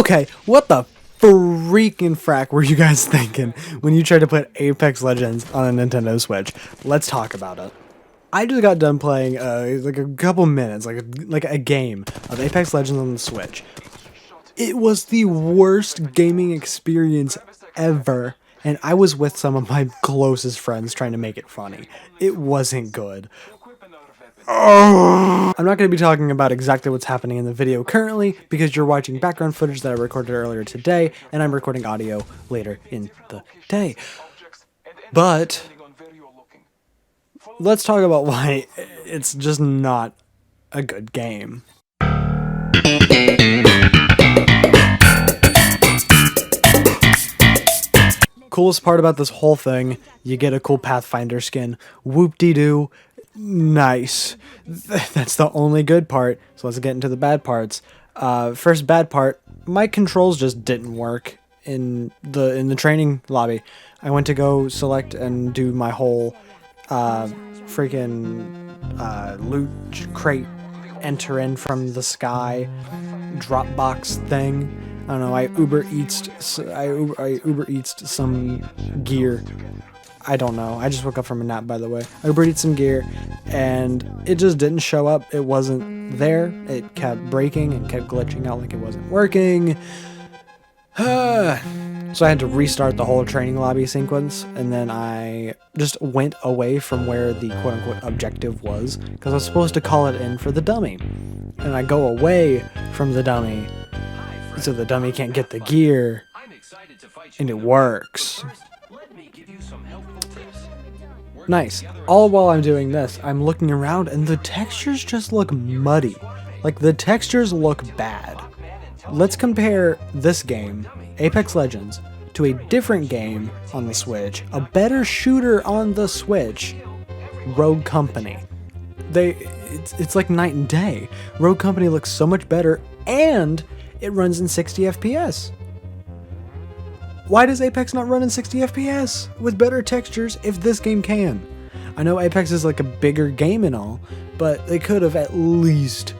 Okay, what the freaking frack were you guys thinking when you tried to put Apex Legends on a Nintendo Switch? Let's talk about it. I just got done playing like a couple minutes, like a game of Apex Legends on the Switch. It was the worst gaming experience ever, and I was with some of my closest friends trying to make it funny. It wasn't good. I'm not going to be talking about exactly what's happening in the video currently because you're watching background footage that I recorded earlier today, and I'm recording audio later in the day. But let's talk about why it's just not a good game. Coolest part about this whole thing, you get a cool Pathfinder skin. Whoop-de-doo. Nice. That's the only good part, so let's get into the bad parts. First bad part, my controls just didn't work in the training lobby. I went to go select and do my whole freaking loot crate enter in from the sky Dropbox thing. I don't know, I Uber Eats some gear. I don't know. I just woke up from a nap, by the way. I Uber Eats some gear, and it just didn't show up. It wasn't there. It kept breaking and kept glitching out like it wasn't working. So I had to restart the whole training lobby sequence, and then I just went away from where the quote-unquote objective was, because I was supposed to call it in for the dummy. And I go away from the dummy, so the dummy can't get the gear, and it works. Nice. All while I'm doing this, I'm looking around and the textures just look muddy. Like, the textures look bad. Let's compare this game, Apex Legends, to a different game on the Switch, a better shooter on the Switch, Rogue Company. It's like night and day. Rogue Company looks so much better, and it runs in 60 FPS. Why does Apex not run in 60 FPS with better textures if this game can? I know Apex is like a bigger game and all, but they could have at least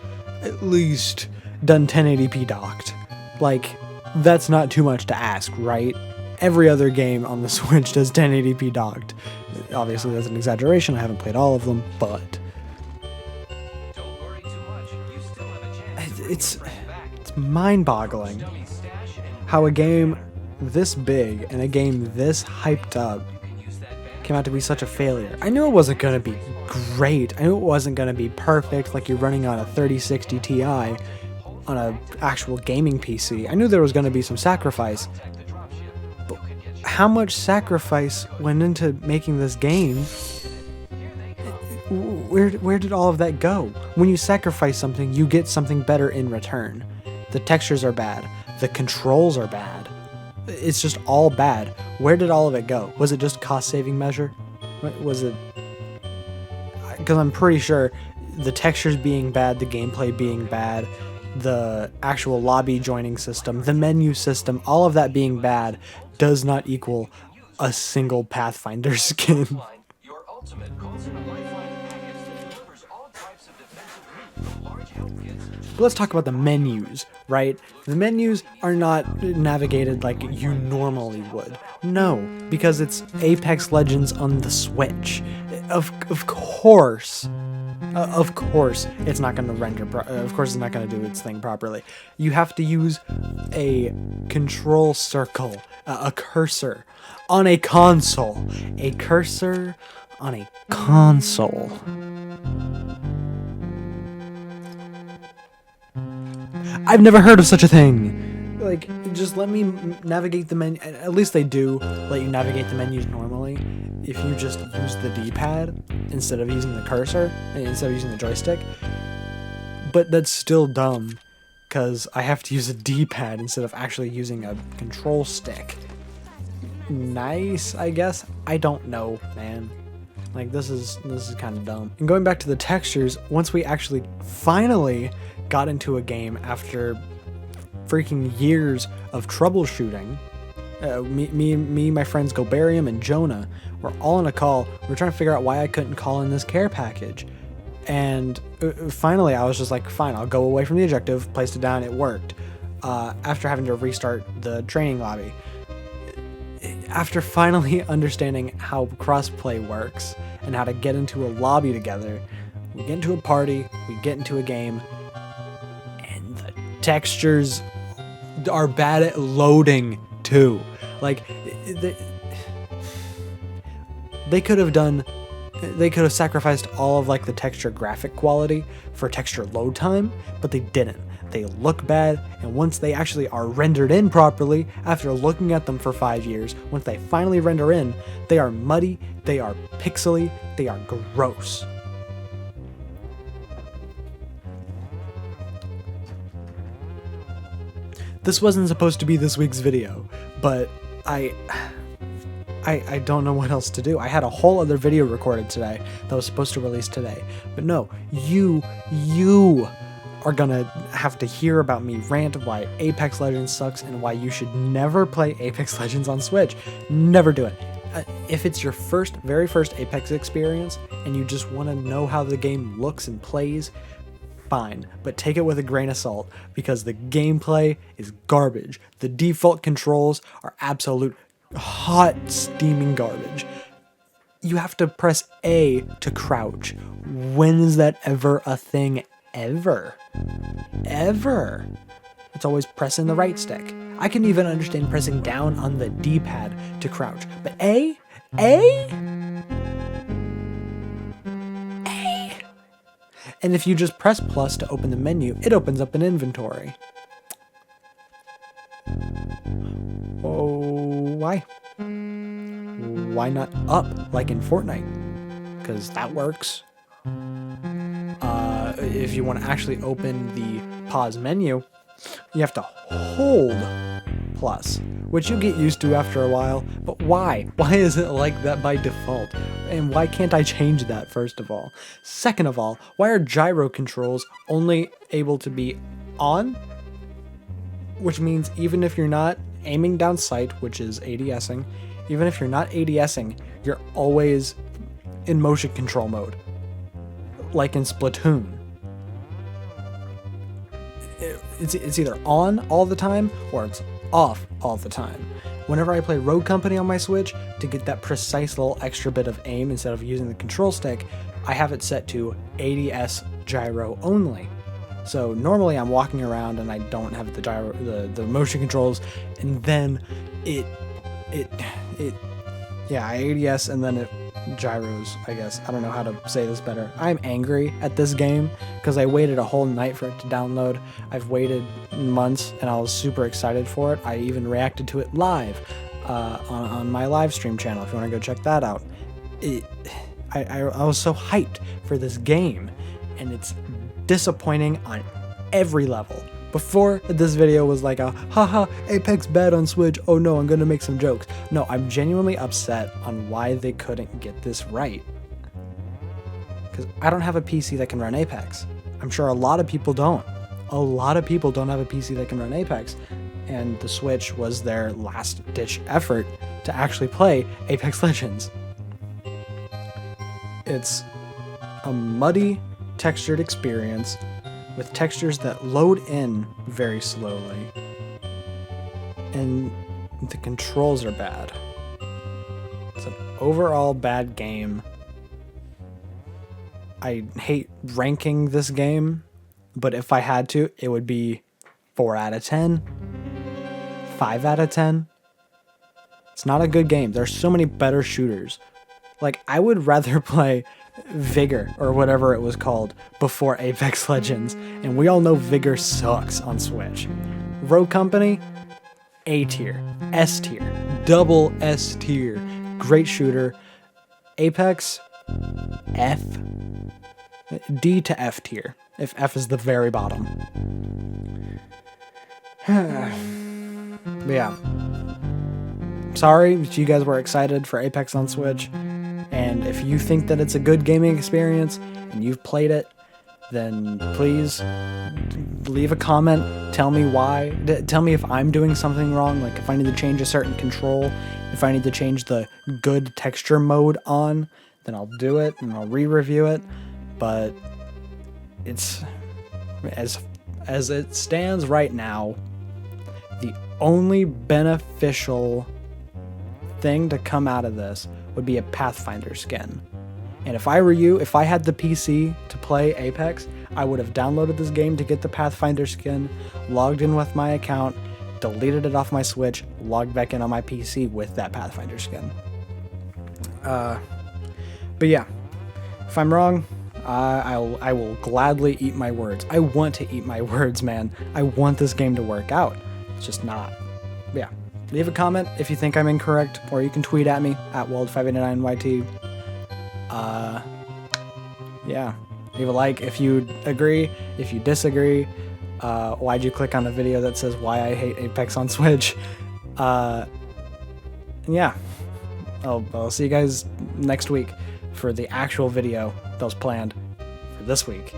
done 1080p docked. Like, that's not too much to ask, right? Every other game on the Switch does 1080p docked. Obviously, that's an exaggeration. I haven't played all of them, but it's mind-boggling how a game this big and a game this hyped up came out to be such a failure. I knew it wasn't going to be great. I knew it wasn't going to be perfect like you're running on a 3060 Ti on an actual gaming PC. I knew there was going to be some sacrifice. But how much sacrifice went into making this game? Where did all of that go? When you sacrifice something, you get something better in return. The textures are bad. The controls are bad. It's just all bad. Where did all of it go? Was it just cost-saving measure? Was it? Because I'm pretty sure the textures being bad, the gameplay being bad, the actual lobby joining system, the menu system, all of that being bad does not equal a single Pathfinder skin. But let's talk about the menus, right? The menus are not navigated like you normally would. No, because it's Apex Legends on the Switch. Of course it's not going to render, of course it's not going to do its thing properly. You have to use a control circle, a cursor on a console. A cursor on a console. I've never heard of such a thing. Like, just let me navigate the menu. At least they do let you navigate the menus normally if you just use the D-pad instead of using the cursor, instead of using the joystick. But that's still dumb, because I have to use a D-pad instead of actually using a control stick. Nice, I guess. I don't know, man. Like, this is kind of dumb. And going back to the textures, once we actually finally got into a game after freaking years of troubleshooting, me, my friends Gobarium and Jonah were all on a call. We were trying to figure out why I couldn't call in this care package. And finally I was just like, fine, I'll go away from the objective, placed it down, it worked. after having to restart the training lobby. After finally understanding how crossplay works and how to get into a lobby together, we get into a party, we get into a game, and the textures are bad at loading too. Like, they could have sacrificed all of like the texture graphic quality for texture load time, but they didn't. They look bad, and once they actually are rendered in properly, after looking at them for 5 years, once they finally render in, they are muddy, they are pixely, they are gross. This wasn't supposed to be this week's video, but I don't know what else to do. I had a whole other video recorded today that was supposed to release today, but no, you are gonna have to hear about me rant why Apex Legends sucks and why you should never play Apex Legends on Switch. Never do it. If it's your very first Apex experience and you just want to know how the game looks and plays, fine, but take it with a grain of salt because the gameplay is garbage. The default controls are absolute hot, steaming garbage. You have to press A to crouch. When is that ever a thing? Ever. It's always pressing the right stick. I can even understand pressing down on the D-pad to crouch, but A? And if you just press plus to open the menu, it opens up an inventory. Oh, why? Why not up like in Fortnite? Because that works. If you want to actually open the pause menu, you have to hold plus, which you get used to after a while. But why? Why is it like that by default? And why can't I change that, first of all? Second of all, why are gyro controls only able to be on? Which means even if you're not aiming down sight, which is ADSing, even if you're not ADSing, you're always in motion control mode. Like in Splatoon. It's either on all the time or it's off all the time. Whenever I play Rogue Company on my Switch, to get that precise little extra bit of aim instead of using the control stick, I have it set to ADS gyro only. So normally I'm walking around and I don't have the gyro, the motion controls, and then I ADS and then it gyros, I guess. I don't know how to say this better. I'm angry at this game because I waited a whole night for it to download. I've waited months and I was super excited for it. I even reacted to it live on my live stream channel if you want to go check that out. I was so hyped for this game, and it's disappointing on every level. Before, this video was like a, haha, Apex bad on Switch, oh no, I'm gonna make some jokes. No, I'm genuinely upset on why they couldn't get this right. Because I don't have a PC that can run Apex. I'm sure a lot of people don't. A lot of people don't have a PC that can run Apex. And the Switch was their last-ditch effort to actually play Apex Legends. It's a muddy, textured experience with textures that load in very slowly, and the controls are bad. It's an overall bad game. I hate ranking this game, but if I had to, it would be 4 out of 10, 5 out of 10. It's not a good game. There's so many better shooters. Like, I would rather play Vigor, or whatever it was called, before Apex Legends, and we all know Vigor sucks on Switch. Rogue Company, A tier, S tier, double S tier, great shooter. Apex, F, D to F tier, if F is the very bottom. But yeah, sorry that you guys were excited for Apex on Switch. And if you think that it's a good gaming experience and you've played it, then please leave a comment. Tell me why. Tell me if I'm doing something wrong, like if I need to change a certain control, if I need to change the good texture mode on, then I'll do it and I'll re-review it. But it's as it stands right now, the only beneficial thing to come out of this would be a Pathfinder skin. And if I were you, if I had the PC to play Apex, I would have downloaded this game to get the Pathfinder skin, logged in with my account, deleted it off my Switch, logged back in on my PC with that Pathfinder skin. But yeah, if I'm wrong, I will gladly eat my words. I want to eat my words, man. I want this game to work out. It's just not. But yeah, leave a comment if you think I'm incorrect, or you can tweet at me at Wald589YT. Yeah, leave a like if you agree. If you disagree, why'd you click on the video that says why I hate Apex on Switch? Yeah, I'll see you guys next week for the actual video that was planned for this week.